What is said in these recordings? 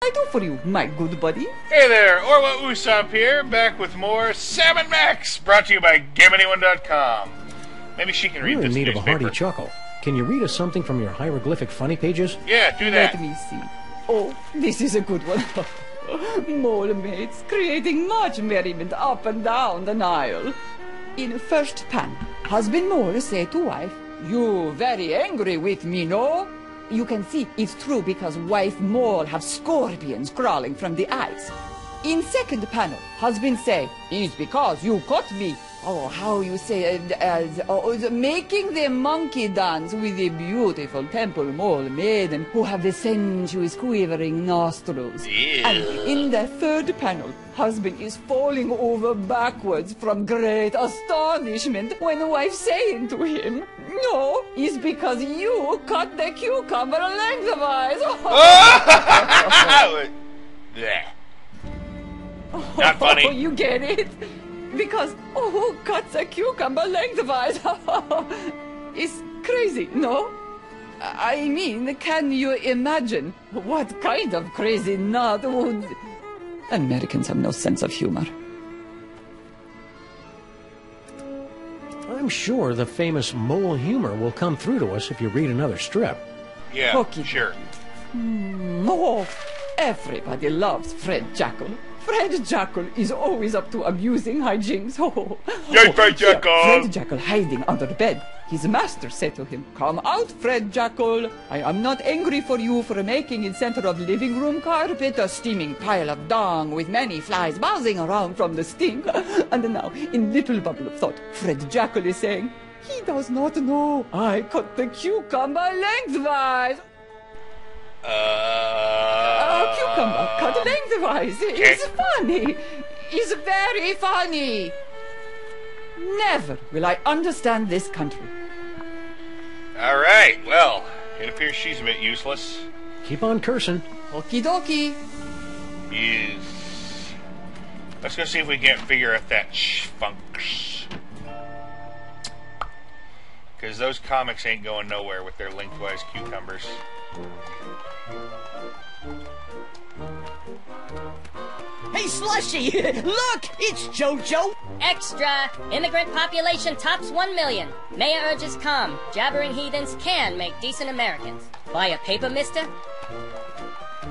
I do for you, my good buddy? Hey there, Orwa Usopp here, back with more Sammun-Maks, brought to you by GameAnyone.com. Maybe she can read We're this in need newspaper. of a hearty chuckle. Can you read us something from your hieroglyphic funny pages? Yeah, do that. Let me see. Oh, this is a good one. Mole mates creating much merriment up and down the Nile. In first pan, husband Mole say to wife, "You very angry with me, no?" You can see it's true because wife Mole have scorpions crawling from the eyes. In second panel, husband say, "It's because you caught me." Oh, how you say, making the monkey dance with the beautiful temple mole maiden who have the sensuous quivering nostrils. Ew. And in the third panel, husband is falling over backwards from great astonishment when the wife saying to him, "No, it's because you cut the cucumber lengthwise." Bleh. Not funny. Oh, you get it? Because, who cuts a cucumber lengthwise? It's crazy, no? I mean, can you imagine what kind of crazy nut would... Americans have no sense of humor. I'm sure the famous mole humor will come through to us if you read another strip. Yeah, Okay. sure. Oh, everybody loves Fred Jackal. Fred Jackal is always up to amusing hijinks. Oh, Yay, Fred Jackal! Fred Jackal hiding under the bed. His master said to him, "Come out, Fred Jackal. I am not angry for you for making in center of living room carpet a steaming pile of dung with many flies buzzing around from the stink." And now, in little bubble of thought, Fred Jackal is saying, "He does not know. I cut the cucumber lengthwise." Cucumber cut lengthwise. It's funny. It's very funny. Never will I understand this country. All right, well, it appears she's a bit useless. Keep on cursing. Okie dokie. Yes. Let's go see if we can't figure out that Sphinx. Because those comics ain't going nowhere with their lengthwise cucumbers. Hey, Slushy! Look! It's JoJo! Extra! Immigrant population tops 1 million. Mayor urges calm. Jabbering heathens can make decent Americans. Buy a paper, mister?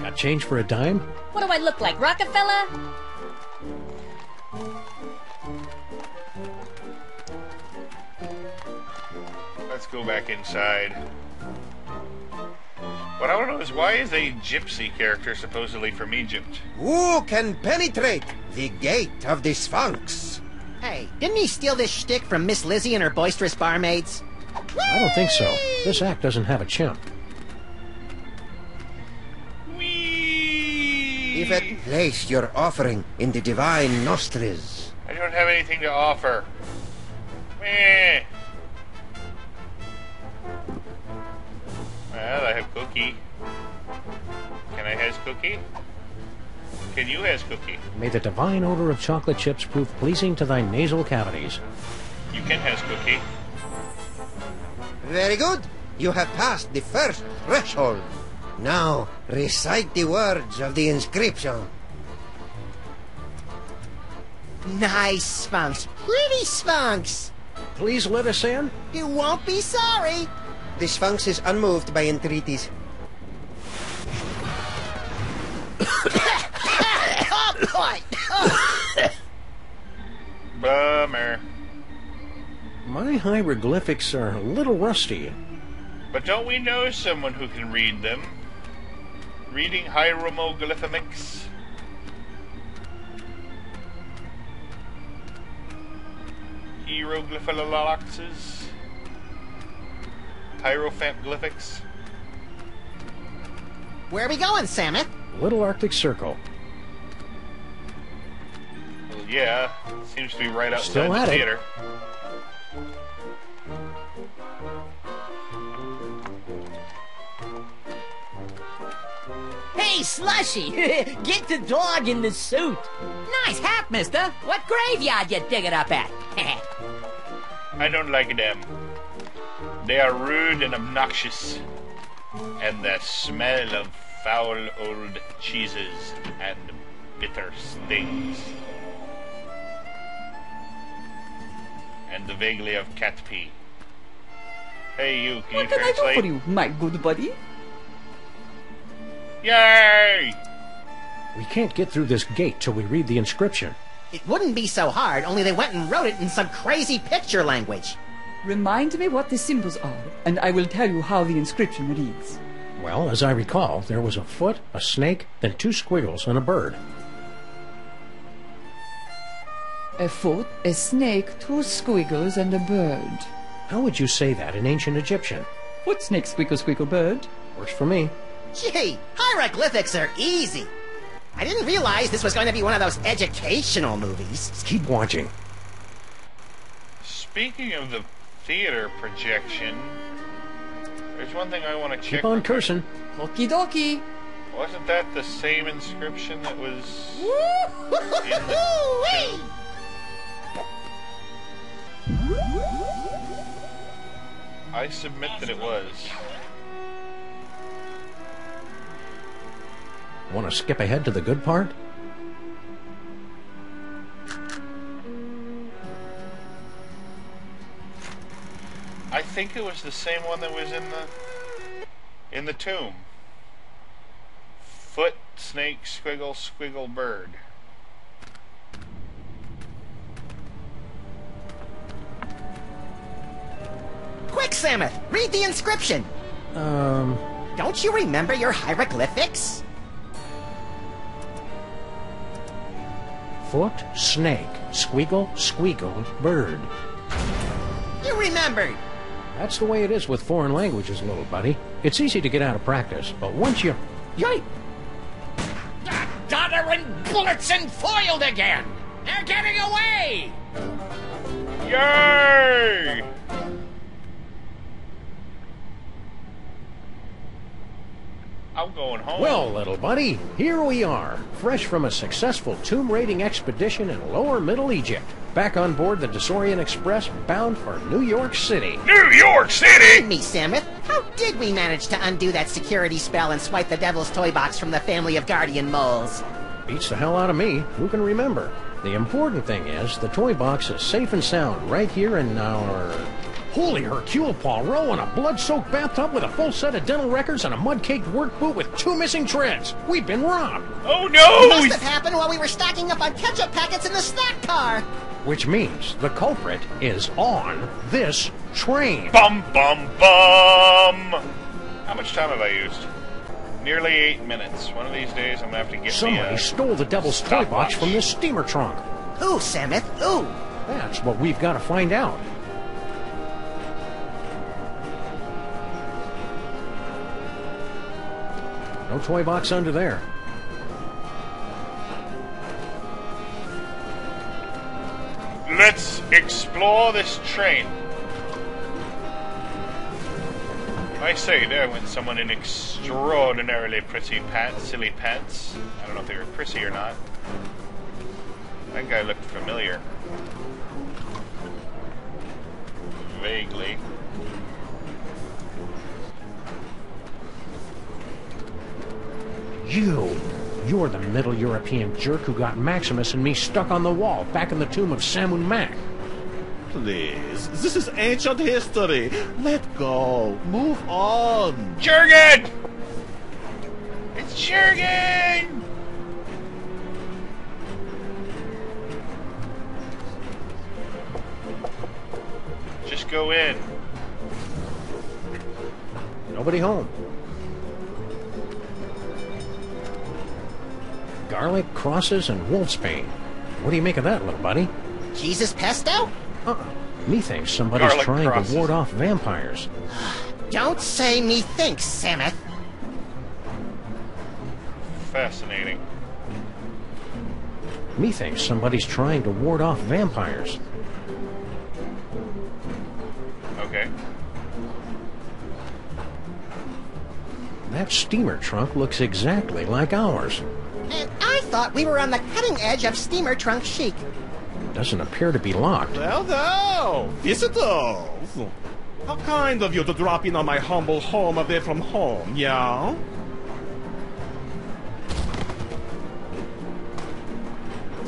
Got change for a dime? What do I look like, Rockefeller? Let's go back inside. What I want to know is, why is a gypsy character supposedly from Egypt? Who can penetrate the gate of the Sphinx? Hey, didn't he steal this shtick from Miss Lizzie and her boisterous barmaids? I don't think so. This act doesn't have a chimp. Whee! If it place your offering in the divine nostrils. I don't have anything to offer. Meh. Well, I have cookie. Can I has cookie? Can you has cookie? May the divine odor of chocolate chips prove pleasing to thy nasal cavities. You can has cookie. Very good. You have passed the first threshold. Now, recite the words of the inscription. Nice Sphinx. Pretty Sphinx. Please let us in. You won't be sorry. The Sphinx is unmoved by entreaties. Oh, boy! Bummer. My hieroglyphics are a little rusty. But don't we know someone who can read them? Reading hieroglyphics? Hieroglyphics? Hierophantglyphics? Where are we going, Salmon? Little Arctic Circle. Well, yeah. Seems to be right outside Still the at it. theater. Hey, Slushy! Get the dog in the suit. Nice hat, mister. What graveyard you digging up at? I don't like them. They are rude and obnoxious. And the smell of foul old cheeses and bitter stings. And the vaguely of cat pee. Hey, you, can What you can I translate? do for you, my good buddy? Yay! We can't get through this gate till we read the inscription. It wouldn't be so hard, only they went and wrote it in some crazy picture language. Remind me what the symbols are, and I will tell you how the inscription reads. Well, as I recall, there was a foot, a snake, then 2 squiggles, and a bird. A foot, a snake, 2 squiggles, and a bird. How would you say that in ancient Egyptian? Foot, snake, squiggle, squiggle, bird. Works for me. Gee, hieroglyphics are easy. I didn't realize this was going to be one of those educational movies. Keep watching. Speaking of the theater projection, there's one thing I want to check. Keep on cursing. Okie dokie. Wasn't that the same inscription that was Woo-hoo-hoo-wee! I submit that it was. Want to skip ahead to the good part? I think it was the same one that was in the tomb. Foot, snake, squiggle, squiggle, bird. Quick, Samuth, read the inscription. Don't you remember your hieroglyphics? Foot, snake, squiggle, squeagle, bird. You remembered. That's the way it is with foreign languages, little buddy. It's easy to get out of practice, but once you... Yike! Doddering bullets and foiled again! They're getting away! Yay! I'm going home. Well, little buddy, here we are, fresh from a successful tomb raiding expedition in lower Middle Egypt, back on board the Desaurian Express, bound for New York City. New York City! Me, Samuth, how did we manage to undo that security spell and swipe the Devil's Toy Box from the family of guardian moles? Beats the hell out of me. Who can remember? The important thing is, the toy box is safe and sound right here in our... Holy Hercule Poirot in a blood-soaked bathtub with a full set of dental records and a mud-caked work boot with 2 missing treads. We've been robbed. Oh no! Must have happened while we were stocking up on ketchup packets in the snack car. Which means the culprit is on this train. Bum bum bum! How much time have I used? Nearly 8 minutes. One of these days I'm gonna have to get Somebody stole the Devil's Toy Box from this steamer trunk. Who, Samuth? Who? That's what we've got to find out. No toy box under there. Let's explore this train. I say, there went someone in extraordinarily pretty pants, silly pants. I don't know if they were prissy or not. That guy looked familiar. Vaguely. You're the Middle European jerk who got Maximus and me stuck on the wall back in the tomb of Sammun-Maks. Please, this is ancient history. Let go. Move on. Jurgen! It's Jurgen! Just go in. Nobody home. Garlic, crosses, and wolfsbane. What do you make of that, little buddy? Jesus pesto? Methinks somebody's Garlic trying crosses. to ward off vampires. Don't say methinks, Samuth. Fascinating. Methinks somebody's trying to ward off vampires. Okay. That steamer trunk looks exactly like ours. And I thought we were on the cutting edge of steamer trunk chic. Doesn't appear to be locked. Well, visitors. How kind of you to drop in on my humble home away from home, yeah?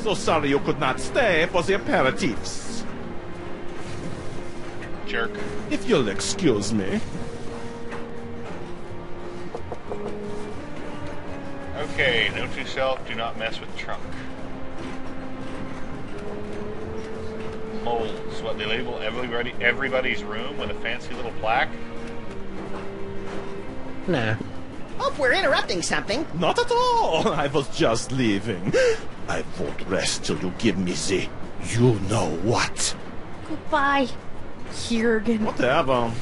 So sorry you could not stay for the aperitifs. Jerk. If you'll excuse me. Okay, note to self, do not mess with trunk. Moles. What, they label everybody's room with a fancy little plaque? Nah. Hope we're interrupting something. Not at all. I was just leaving. I won't rest till you give me the you-know-what. Goodbye, Jurgen. Whatever.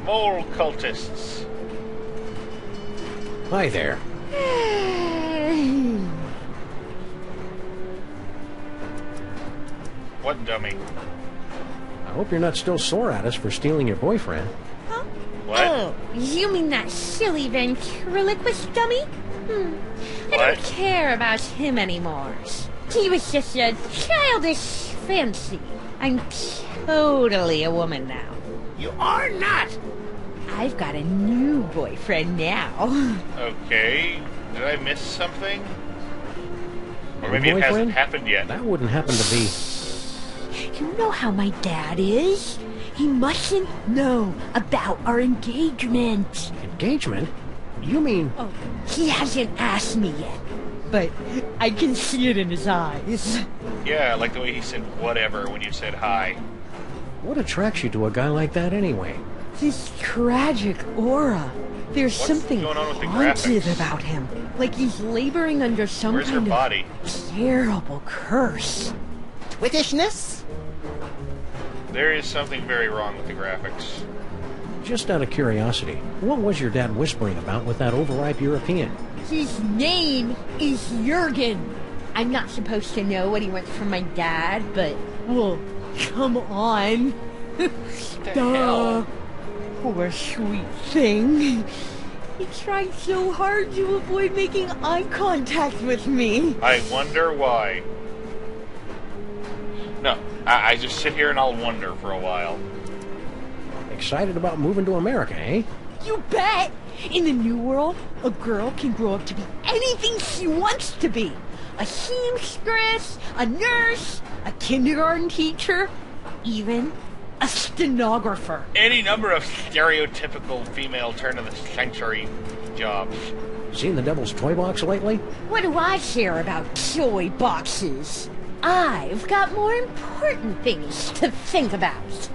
Mole cultists. Hi there. What dummy? I hope you're not still sore at us for stealing your boyfriend. Huh? What? Oh, you mean that silly ventriloquist dummy? I What? don't care about him anymore. He was just a childish fancy. I'm totally a woman now. You are not. I've got a new boyfriend now. Okay. Did I miss something? Or Your maybe it hasn't boyfriend? happened yet. That wouldn't happen to be... You know how my dad is? He mustn't know about our engagement. Engagement? You mean... Oh, he hasn't asked me yet, but I can see it in his eyes. Yeah, like the way he said whatever when you said hi. What attracts you to a guy like that anyway? His tragic aura. There's What's something going on with the haunted graphics? about him. Like he's laboring under some Where's her kind body? of terrible curse. Twittishness? There is something very wrong with the graphics. Just out of curiosity, what was your dad whispering about with that overripe European? His name is Jurgen. I'm not supposed to know what he wants from my dad, but, well, come on. hell? Poor sweet thing. He tried so hard to avoid making eye contact with me. I wonder why. No, I just sit here and I'll wonder for a while. Excited about moving to America, eh? You bet! In the new world, a girl can grow up to be anything she wants to be. A seamstress, a nurse, a kindergarten teacher, even a stenographer. Any number of stereotypical female turn-of-the-century jobs. Seen the Devil's Toy Box lately? What do I care about toy boxes? I've got more important things to think about.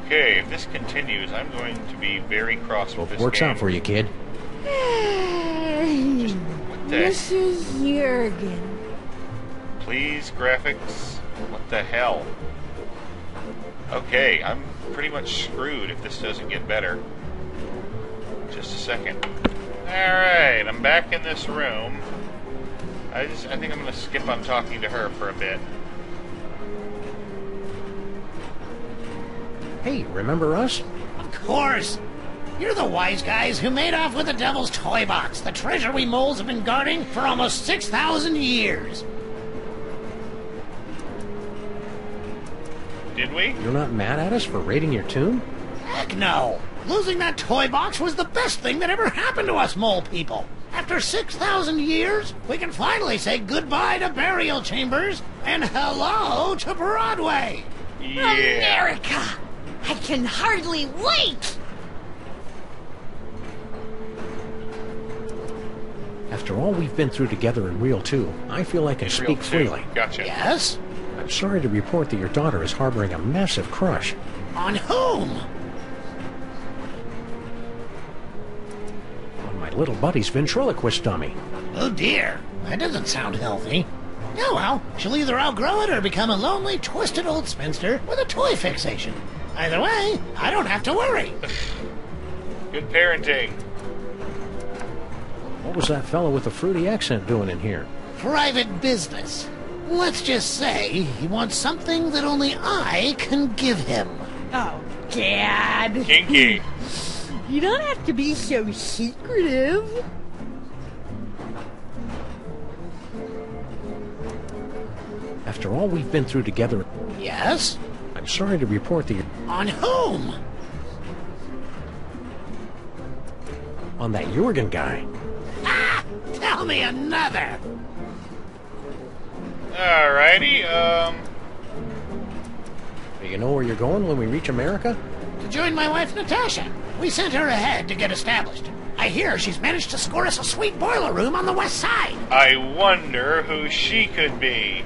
Okay, if this continues, I'm going to be very cross with this Works game. out for you, kid. What the... Mrs. Jurgen. Please, graphics. What the hell? Okay, I'm pretty much screwed if this doesn't get better. Just a second. Alright, I'm back in this room. I think I'm going to skip on talking to her for a bit. Hey, remember us? Of course. You're the wise guys who made off with the Devil's Toy Box, the treasure we moles have been guarding for almost 6,000 years. Did we? You're not mad at us for raiding your tomb? Heck no. Losing that toy box was the best thing that ever happened to us mole people. After 6,000 years, we can finally say goodbye to burial chambers and hello to Broadway. Yeah. America! I can hardly wait! After all we've been through together in Real 2, I feel I can speak freely. Gotcha. Yes? I'm sorry to report that your daughter is harboring a massive crush. On whom? On my little buddy's ventriloquist dummy. Oh dear, that doesn't sound healthy. Oh well, she'll either outgrow it or become a lonely, twisted old spinster with a toy fixation. Either way, I don't have to worry. Good parenting. What was that fellow with the fruity accent doing in here? Private business. Let's just say he wants something that only I can give him. Oh, Dad. Kinky. You don't have to be so secretive. After all we've been through together, Yes? I'm sorry to report that you're... On whom? on that Jurgen guy. Ah! Tell me another! Alrighty, Do you know where you're going when we reach America? To join my wife, Natasha. We sent her ahead to get established. I hear she's managed to score us a sweet boiler room on the west side. I wonder who she could be.